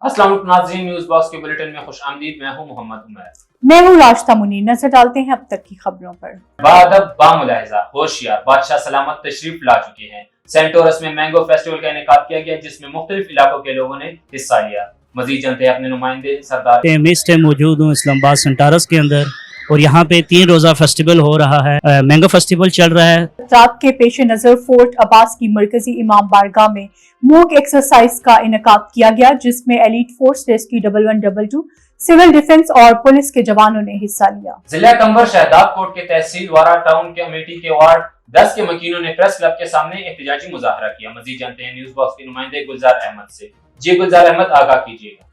अस्सलाम वालेकुम नाज़रीन, न्यूज़ बॉक्स के बुलेटिन में खुश आमदीद। मैं हूं मोहम्मद उमर। मैं हूँ राशिदा मुनीर। नजर डालते हैं अब तक की खबरों पर। बाअदब बामुलाहिज़ा होशियार बादशाह सलामत तशरीफ ला चुके हैं। सेंटोरस में मैंगो फेस्टिवल का इनेकाद किया गया, जिसमें मुख्तलिफ इलाकों के लोगों ने हिस्सा लिया। मजीद जानते हैं अपने नुमाइंदे सरदार मिस टाइम मौजूद हूँ इस्लामाबाद सेंटोरस के अंदर, और यहाँ पे 3 रोज़ा फेस्टिवल हो रहा है। मैंगो फेस्टिवल चल रहा है। रात के पेश नजर फोर्ट अब्बास की मरकजी इमाम बारगाह में मॉक एक्सरसाइज का इनेकाद किया गया, जिसमें elite force rescue 1112, civil defence और पुलिस के जवानों ने हिस्सा लिया। जिला कंबर शहदाद कोट के तहसील वारा टाउन कमेटी के वार्ड 10 के मकीनों ने प्रेस क्लब के सामने एहतजाजी मुजाहरा किया। मजीद जानते हैं न्यूज़ बॉक्स के नुमाइंदे गुलजार अहमद से। जी गुलजार अहमद, आगाह कीजिएगा।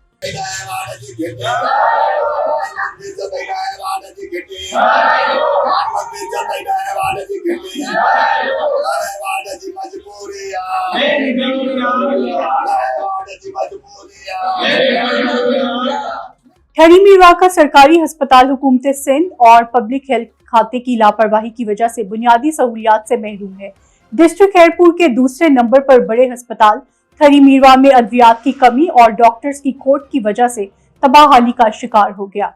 खैरी मीरवा का सरकारी अस्पताल हुकूमत सिंध और पब्लिक हेल्थ खाते की लापरवाही की वजह से बुनियादी सहूलियात से महरूम है। डिस्ट्रिक्ट खैरपुर के दूसरे नंबर पर बड़े अस्पताल खैरी मीरवा में अद्वियात की कमी और डॉक्टर्स की खोट की वजह से तबाहाली का शिकार हो गया।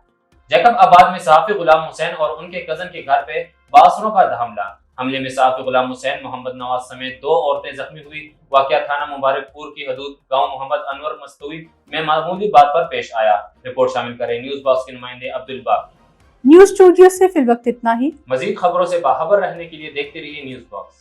जैकब आबाद में सहाफी गुलाम हुसैन और उनके कजन के घर पे बासरों का हमले में सहाफी गुलाम हुसैन, मोहम्मद नवाज समेत 2 औरतें जख्मी हुई। वाकया थाना मुबारकपुर की हदूद गांव मोहम्मद अनवर मस्तूई में मामूली बात पर पेश आया। रिपोर्ट शामिल करें न्यूज़ बॉक्स के नुमाइंदे अब्दुल बाक। न्यूज स्टूडियो से फिल वक्त इतना ही। मजीद खबरों से बाखबर रहने के लिए देखते रहिए न्यूज़ बॉक्स।